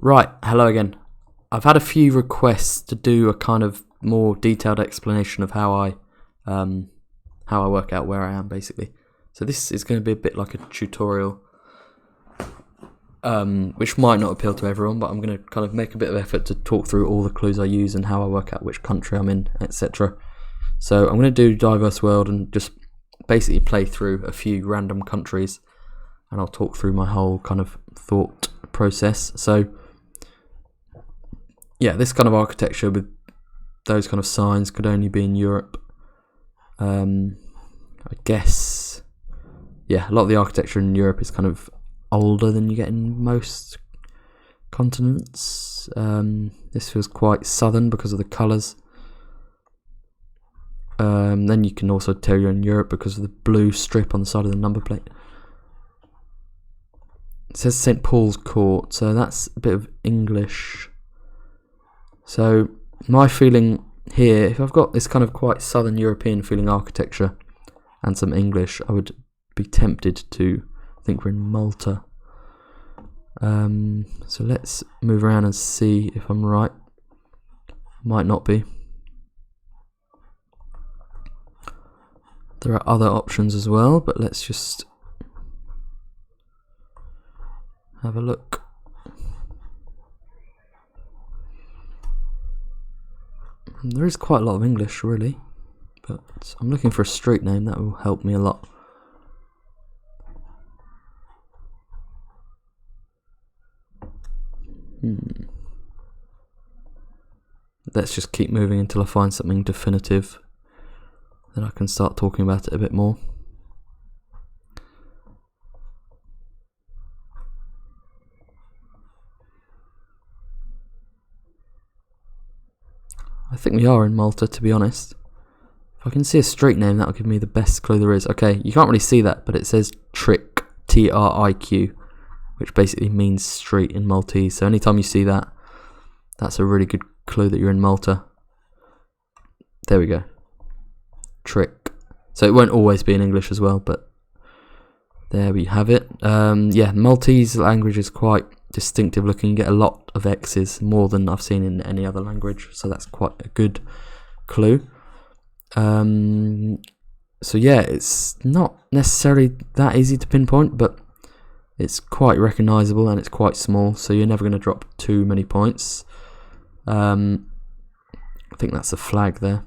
Right, hello again. I've had a few requests to do a kind of more detailed explanation of how I work out where I am, basically. So this is going to be a bit like a tutorial, which might not appeal to everyone, but I'm going to kind of make a bit of effort to talk through all the clues I use and how I work out which country I'm in, etc. So I'm going to do Diverse World and just basically play through a few random countries, and I'll talk through my whole kind of thought process. So yeah, this kind of architecture with those kind of signs could only be in Europe. I guess, yeah, a lot of the architecture in Europe is kind of older than you get in most continents. This feels quite southern because of the colours. Then you can also tell you're in Europe because of the blue strip on the side of the number plate. It says St. Paul's Court, so that's a bit of English. So my feeling here, if I've got this kind of quite southern European feeling architecture and some English, I would be tempted to think we're in Malta. So let's move around and see if I'm right. Might not be. There are other options as well, but let's just have a look. There is quite a lot of English, really, but I'm looking for a street name. That will help me a lot. Let's just keep moving until I find something definitive. Then I can start talking about it a bit more. I think we are in Malta, to be honest. If I can see a street name, that'll give me the best clue there is. Okay, you can't really see that, but it says Trick, T-R-I-Q, which basically means street in Maltese. So anytime you see that, that's a really good clue that you're in Malta. There we go. Trick. So it won't always be in English as well, but there we have it. Yeah, Maltese language is quite distinctive looking. You get a lot of X's, more than I've seen in any other language, so that's quite a good clue. So yeah, it's not necessarily that easy to pinpoint, but it's quite recognisable and it's quite small, so you're never going to drop too many points. I think that's a flag there.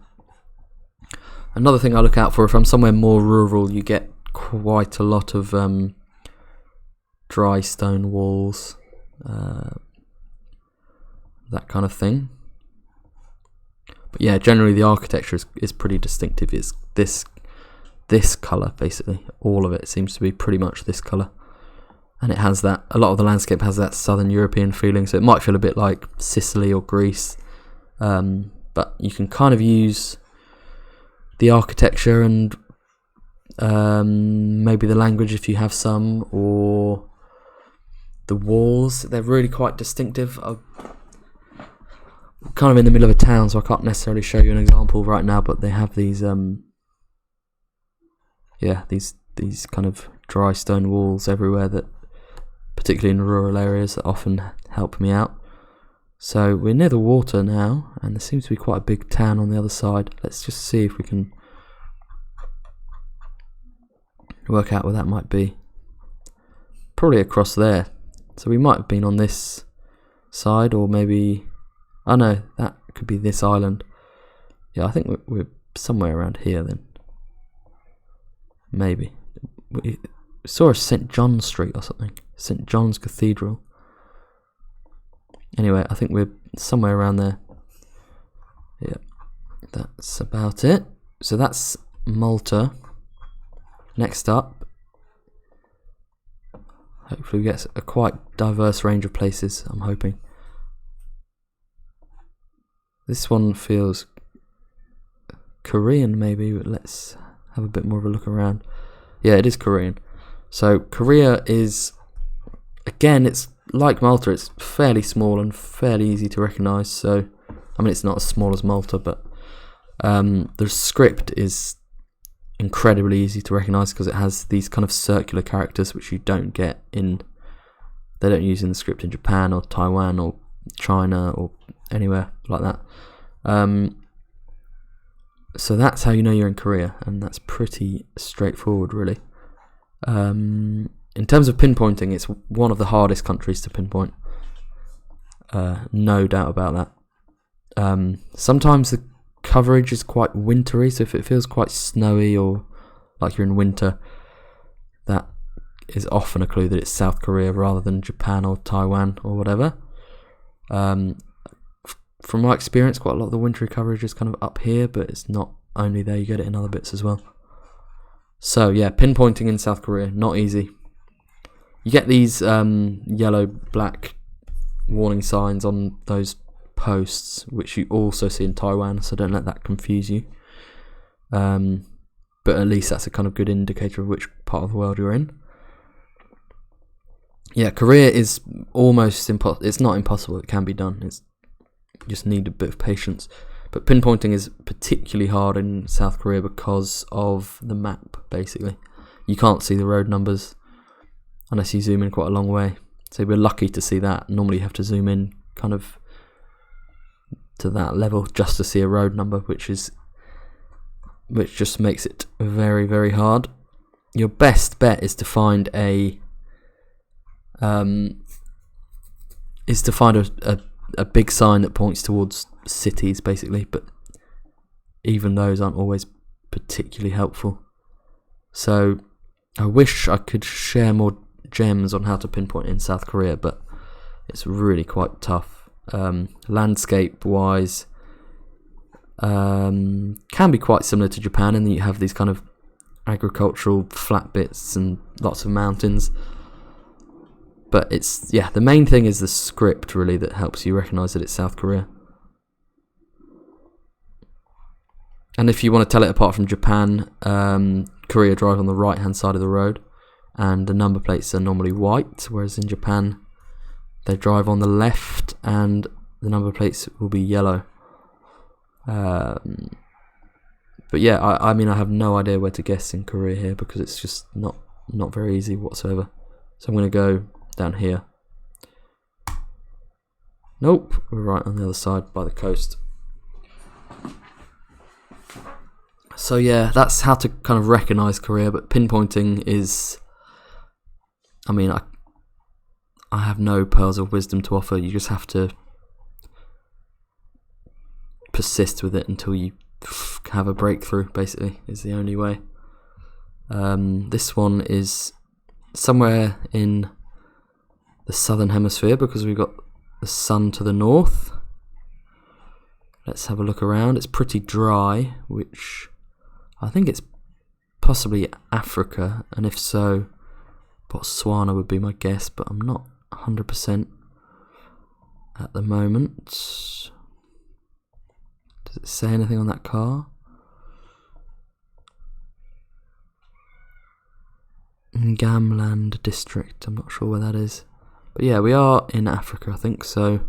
Another thing I look out for, if I'm somewhere more rural, you get quite a lot of dry stone walls, that kind of thing. But yeah, generally the architecture is pretty distinctive. It's this colour, basically. All of it seems to be pretty much this colour. And it has that, a lot of the landscape has that southern European feeling, so it might feel a bit like Sicily or Greece. But you can kind of use the architecture and maybe the language if you have some, or the walls. They're really quite distinctive. I'm kind of in the middle of a town, so I can't necessarily show you an example right now, but they have these these kind of dry stone walls everywhere, that particularly in rural areas, that often help me out. So we're near the water now, and there seems to be quite a big town on the other side. Let's just see if we can work out where that might be. Probably across there. So we might have been on this side, or maybe, oh no, that could be this island. Yeah, I think we're somewhere around here then. Maybe. We saw a St. John's Street or something. St. John's Cathedral. Anyway, I think we're somewhere around there. Yeah, that's about it. So that's Malta. Next up, hopefully we get a quite diverse range of places, I'm hoping. This one feels Korean maybe, but let's have a bit more of a look around. Yeah, it is Korean. So Korea is, again, it's like Malta, it's fairly small and fairly easy to recognise. So, I mean, it's not as small as Malta, but the script is incredibly easy to recognise because it has these kind of circular characters which you don't get in They don't use in the script in Japan or Taiwan or China or anywhere like that. So that's how you know you're in Korea, and that's pretty straightforward, really. In terms of pinpointing, it's one of the hardest countries to pinpoint. No doubt about that. Sometimes the coverage is quite wintry, so if it feels quite snowy or like you're in winter, that is often a clue that it's South Korea rather than Japan or Taiwan or whatever. From my experience, quite a lot of the wintry coverage is kind of up here, but it's not only there, you get it in other bits as well. So yeah, pinpointing in South Korea, not easy. You get these yellow, black warning signs on those posts, which you also see in Taiwan, so don't let that confuse you. But at least that's a kind of good indicator of which part of the world you're in. Yeah, Korea is almost impossible. It's not impossible, it can be done. You just need a bit of patience. But pinpointing is particularly hard in South Korea because of the map, basically. You can't see the road numbers unless you zoom in quite a long way. So we're lucky to see that. Normally you have to zoom in kind of to that level just to see a road number, which just makes it very, very hard. Your best bet is to find a big sign that points towards cities, basically, but even those aren't always particularly helpful. So I wish I could share more gems on how to pinpoint in South Korea, but it's really quite tough. Landscape wise, can be quite similar to Japan in that you have these kind of agricultural flat bits and lots of mountains. But the main thing is the script, really, that helps you recognise that it's South Korea. And if you want to tell it apart from Japan, Korea drive on the right-hand side of the road, and the number plates are normally white, whereas in Japan, they drive on the left, and the number plates will be yellow. But yeah, I mean, I have no idea where to guess in Korea here, because it's just not very easy whatsoever. So I'm going to go down here. Nope, we're right on the other side by the coast. So yeah, that's how to kind of recognise Korea, but pinpointing is, I mean, I have no pearls of wisdom to offer. You just have to persist with it until you have a breakthrough, basically, is the only way. This one is somewhere in the southern hemisphere because we've got the sun to the north. Let's have a look around. It's pretty dry, which I think it's possibly Africa, and if so, Botswana would be my guess, but I'm not 100% at the moment. Does it say anything on that car? Gamland district, I'm not sure where that is. But yeah, we are in Africa, I think, so.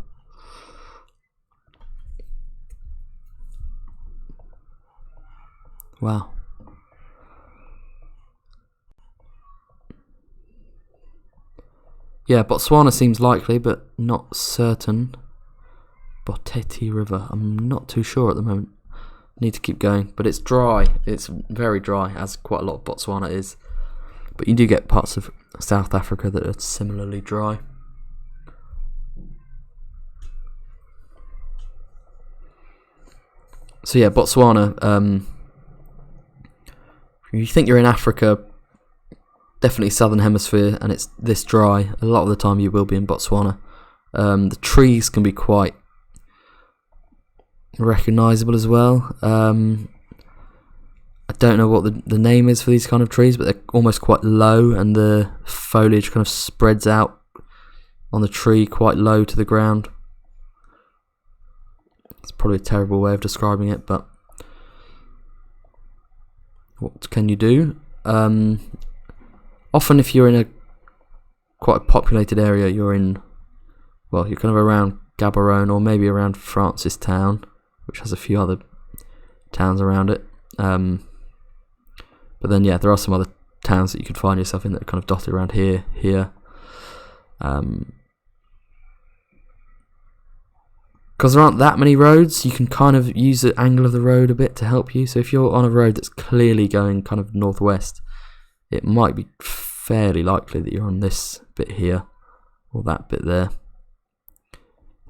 Wow. Yeah, Botswana seems likely, but not certain. Boteti River, I'm not too sure at the moment. Need to keep going, but it's dry. It's very dry, as quite a lot of Botswana is. But you do get parts of South Africa that are similarly dry. So yeah, Botswana, you think you're in Africa, definitely southern hemisphere, and it's this dry. A lot of the time you will be in Botswana. The trees can be quite recognisable as well. I don't know what the name is for these kind of trees, but they're almost quite low, and the foliage kind of spreads out on the tree quite low to the ground. It's probably a terrible way of describing it, but what can you do? Often if you're in a quite a populated area, you're kind of around Gaborone or maybe around Francistown, which has a few other towns around it. But then, yeah, there are some other towns that you could find yourself in that are kind of dotted around here. Because there aren't that many roads, you can kind of use the angle of the road a bit to help you. So if you're on a road that's clearly going kind of northwest, it might be fairly likely that you're on this bit here or that bit there.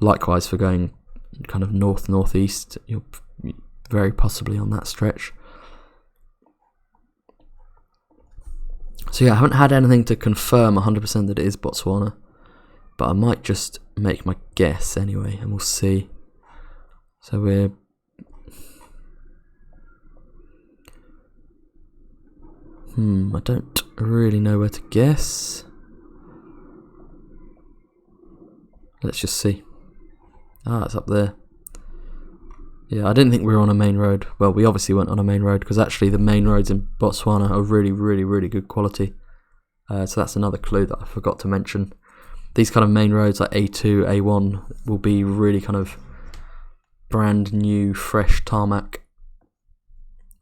Likewise for going kind of north-northeast, you're very possibly on that stretch. So yeah, I haven't had anything to confirm 100% that it is Botswana, but I might just make my guess anyway, and we'll see. So we're... I don't really know where to guess. Let's just see. Ah, it's up there. Yeah, I didn't think we were on a main road. Well, we obviously weren't on a main road, because actually the main roads in Botswana are really, really, really good quality. So that's another clue that I forgot to mention. These kind of main roads like A2, A1 will be really kind of brand new, fresh tarmac,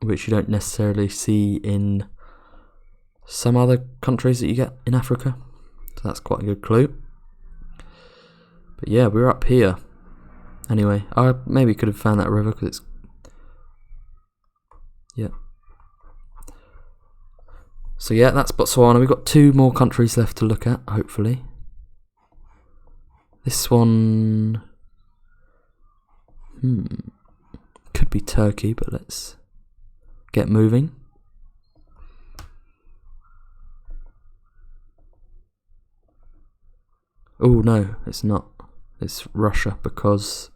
which you don't necessarily see in some other countries that you get in Africa. So that's quite a good clue. But yeah, we're up here. Anyway, I maybe could have found that river because it's... Yeah. So yeah, that's Botswana. We've got 2 more countries left to look at, hopefully. This one... could be Turkey, but let's get moving. Oh no, it's not. It's Russia because...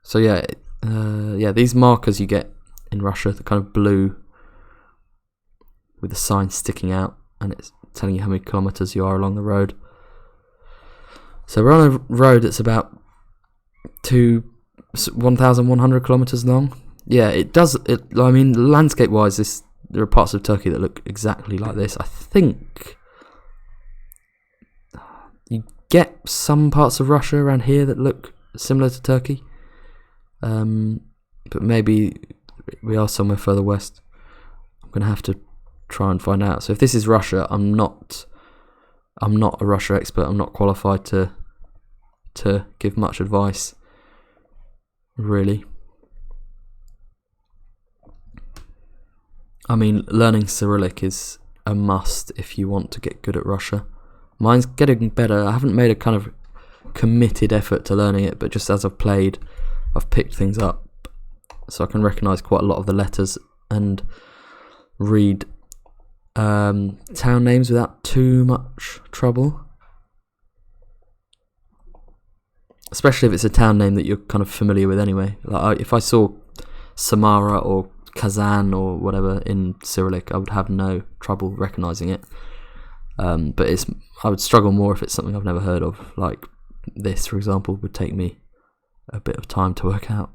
So yeah, yeah, these markers you get in Russia, the kind of blue with the sign sticking out, and it's telling you how many kilometers you are along the road. So we're on a road that's about 1,100 kilometers long. Yeah, it does. I mean, landscape-wise, there are parts of Turkey that look exactly like this. I think you get some parts of Russia around here that look similar to Turkey, but maybe we are somewhere further west. I'm gonna have to try and find out. So if this is Russia, I'm not a Russia expert. I'm not qualified to give much advice, really. I mean, learning Cyrillic is a must if you want to get good at Russia. Mine's getting better. I haven't made a kind of committed effort to learning it, but just as I've played, I've picked things up, so I can recognise quite a lot of the letters and read town names without too much trouble. Especially if it's a town name that you're kind of familiar with anyway. Like if I saw Samara or Kazan or whatever in Cyrillic, I would have no trouble recognising it. But I would struggle more if it's something I've never heard of. Like this, for example, would take me a bit of time to work out.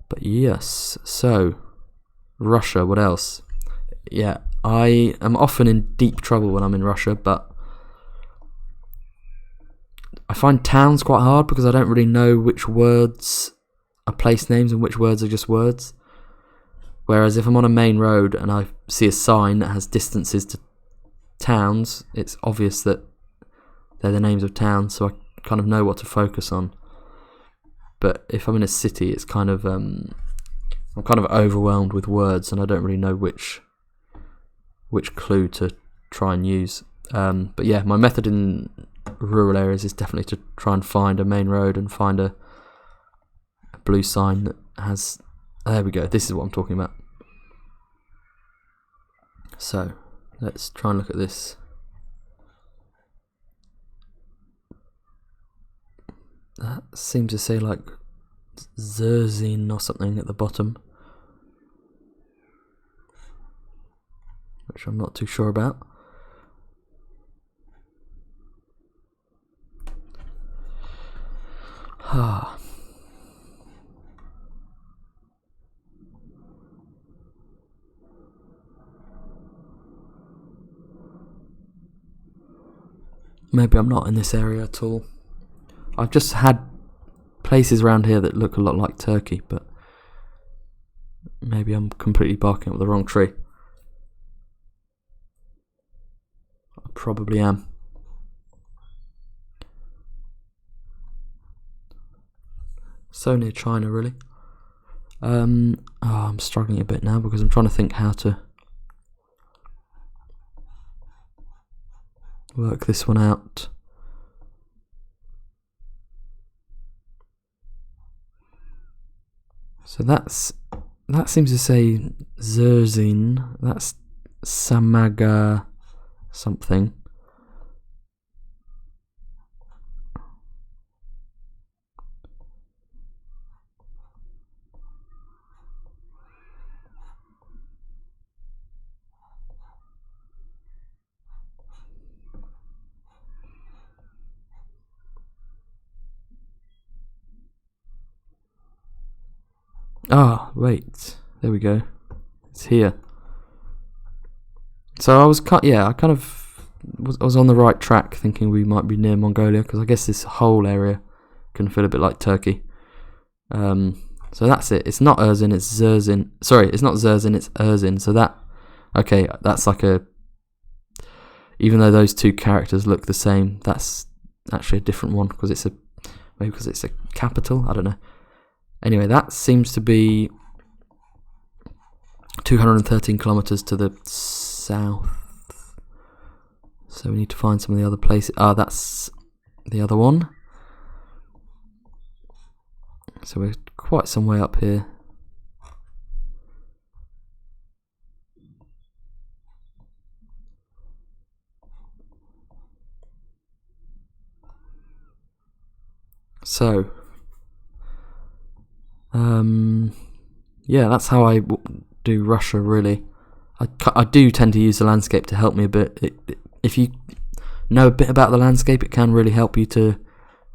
But yes, so Russia, what else? Yeah, I am often in deep trouble when I'm in Russia, but I find towns quite hard because I don't really know which words are place names and which words are just words. Whereas if I'm on a main road and I see a sign that has distances to towns, it's obvious that they're the names of towns, so I kind of know what to focus on. But if I'm in a city, it's kind of I'm kind of overwhelmed with words, and I don't really know which clue to try and use. But yeah, my method in rural areas is definitely to try and find a main road and find a blue sign that has... There we go, this is what I'm talking about. So, let's try and look at this. That seems to say like Zerzin or something at the bottom, which I'm not too sure about. Maybe I'm not in this area at all. I've just had places around here that look a lot like Turkey, but maybe I'm completely barking up the wrong tree. probably am. So near China, really. I'm struggling a bit now because I'm trying to think how to work this one out. So that seems to say Zerzin. That's Samaga something. Ah, wait. There we go. It's here. So I was I was on the right track, thinking we might be near Mongolia, because I guess this whole area can feel a bit like Turkey. So that's it. It's not Erzin, it's Zerzin. Sorry, it's not Zerzin, it's Erzin. So that's like a. Even though those two characters look the same, that's actually a different one because it's a capital. I don't know. Anyway, that seems to be 213 kilometers to the south. So we need to find some of the other places. That's the other one. So we're quite some way up here. So, yeah, that's how I do Russia, really. I do tend to use the landscape to help me a bit. If you know a bit about the landscape, it can really help you to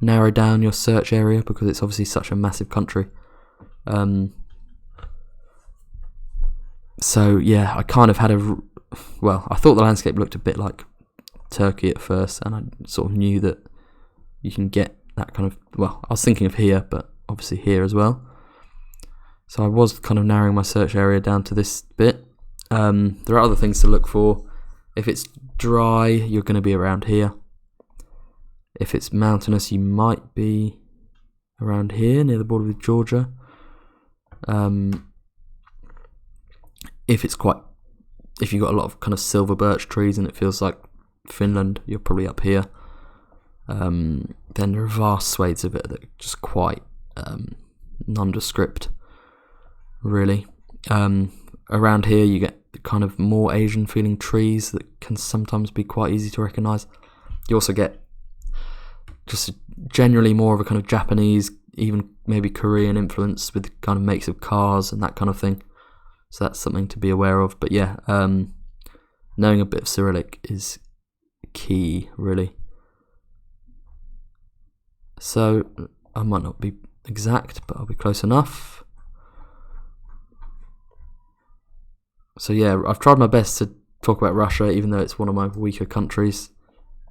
narrow down your search area, because it's obviously such a massive country. So yeah, I kind of had I thought the landscape looked a bit like Turkey at first, and I sort of knew that you can get that kind of, I was thinking of here, but obviously here as well. So I was kind of narrowing my search area down to this bit. There are other things to look for. If it's dry, you're going to be around here. If it's mountainous, you might be around here near the border with Georgia. If you've got a lot of kind of silver birch trees and it feels like Finland, you're probably up here. Then there are vast swathes of it that are just quite nondescript, really. Around here you get kind of more Asian feeling trees that can sometimes be quite easy to recognise. You also get just generally more of a kind of Japanese, even maybe Korean influence with kind of makes of cars and that kind of thing. So that's something to be aware of. But yeah, knowing a bit of Cyrillic is key, really. So I might not be exact, but I'll be close enough. So yeah, I've tried my best to talk about Russia, even though it's one of my weaker countries.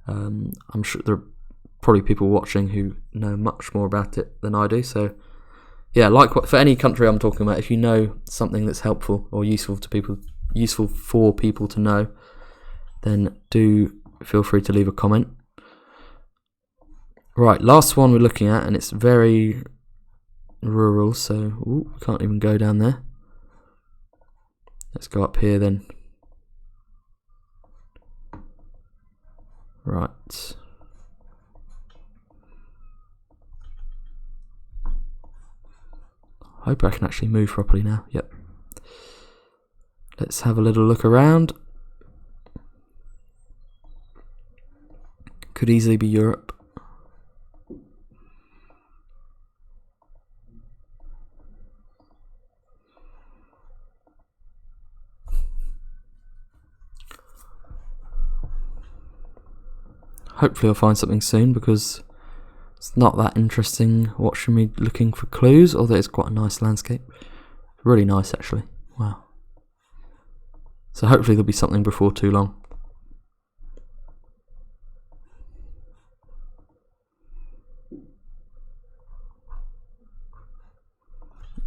I'm sure there are probably people watching who know much more about it than I do. So yeah, for any country I'm talking about, if you know something that's helpful or useful for people to know, then do feel free to leave a comment. Right, last one we're looking at, and it's very rural, so we can't even go down there. Let's go up here then. Right. I hope I can actually move properly now. Yep. Let's have a little look around. Could easily be Europe. Hopefully I'll find something soon, because it's not that interesting watching me looking for clues, although it's quite a nice landscape. Really nice, actually. Wow. So hopefully there'll be something before too long.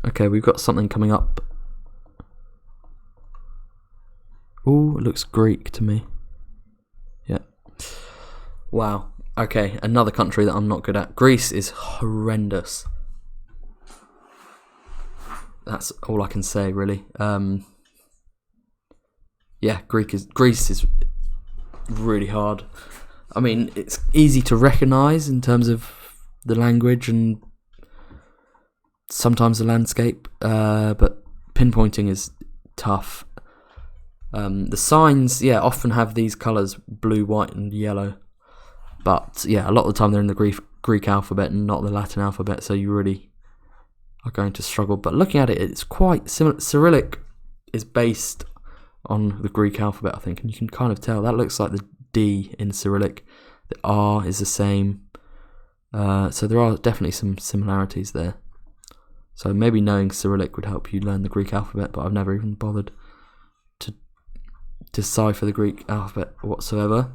Okay, we've got something coming up. Oh, it looks Greek to me. Yeah, Wow. Okay, another country that I'm not good at. Greece is horrendous. That's all I can say, really. Yeah, Greece is really hard. I mean, it's easy to recognise in terms of the language and sometimes the landscape, but pinpointing is tough. The signs, yeah, often have these colours, blue, white and yellow. But yeah, a lot of the time they're in the Greek alphabet and not the Latin alphabet, so you really are going to struggle. But looking at it, it's quite similar. Cyrillic is based on the Greek alphabet, I think, and you can kind of tell. That looks like the D in Cyrillic. The R is the same. So there are definitely some similarities there. So maybe knowing Cyrillic would help you learn the Greek alphabet, but I've never even bothered to decipher the Greek alphabet whatsoever.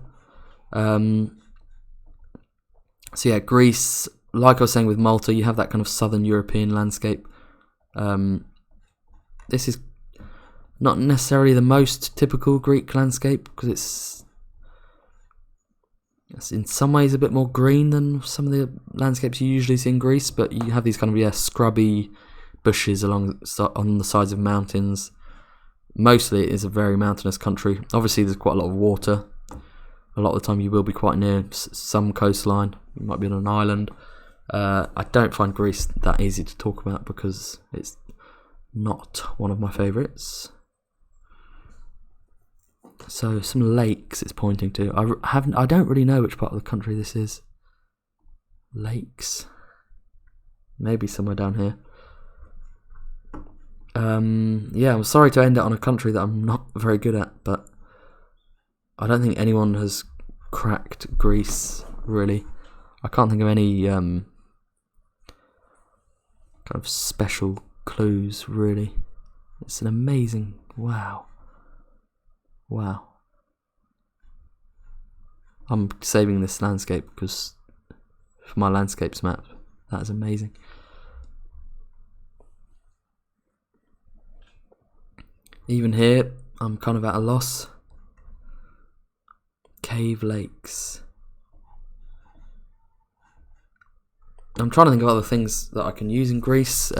So yeah, Greece, like I was saying with Malta, you have that kind of southern European landscape. This is not necessarily the most typical Greek landscape, because it's in some ways a bit more green than some of the landscapes you usually see in Greece, but you have these kind of scrubby bushes on the sides of mountains. Mostly it is a very mountainous country. Obviously there's quite a lot of water. A lot of the time you will be quite near some coastline. You might be on an island. I don't find Greece that easy to talk about because it's not one of my favourites. So some lakes it's pointing to. I don't really know which part of the country this is. Lakes. Maybe somewhere down here. Yeah, I'm sorry to end it on a country that I'm not very good at, but I don't think anyone has cracked Greece, really. I can't think of any kind of special clues, really. It's an amazing... Wow. I'm saving this landscape because for my landscapes map, that is amazing. Even here, I'm kind of at a loss. Cave lakes. I'm trying to think of other things that I can use in Greece.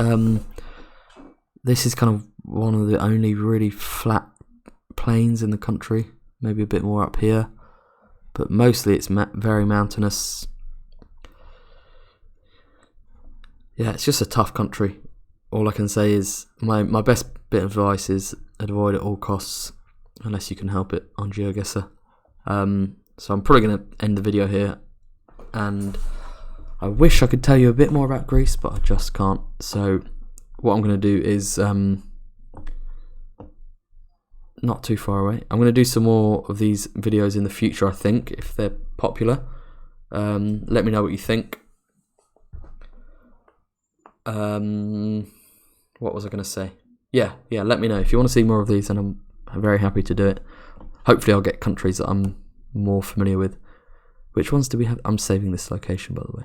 This is kind of one of the only really flat plains in the country. Maybe a bit more up here, but mostly it's very mountainous. Yeah, it's just a tough country. All I can say is my best bit of advice is avoid at all costs unless you can help it on Geoguessr. So I'm probably going to end the video here, and I wish I could tell you a bit more about Greece, but I just can't. So what I'm going to do is not too far away. I'm going to do some more of these videos in the future, I think, if they're popular. Let me know what you think. What was I going to say? Yeah, let me know. If you want to see more of these, then I'm very happy to do it. Hopefully I'll get countries that I'm more familiar with. Which ones do we have? I'm saving this location, by the way.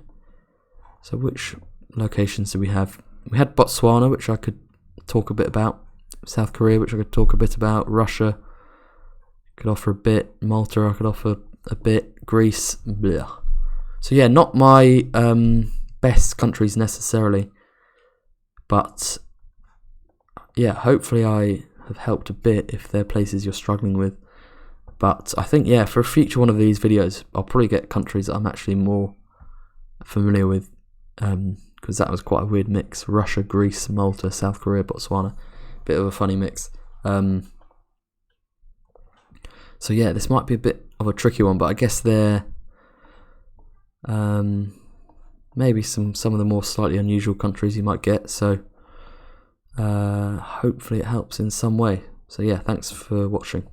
So which locations do we have? We had Botswana, which I could talk a bit about. South Korea, which I could talk a bit about. Russia, could offer a bit. Malta, I could offer a bit. Greece, bleh. So yeah, not my best countries necessarily. But yeah, hopefully I have helped a bit if they're places you're struggling with. But I think, yeah, for a future one of these videos, I'll probably get countries that I'm actually more familiar with, because that was quite a weird mix. Russia, Greece, Malta, South Korea, Botswana. Bit of a funny mix. So yeah, this might be a bit of a tricky one, but I guess they're maybe some of the more slightly unusual countries you might get. So hopefully it helps in some way. So yeah, thanks for watching.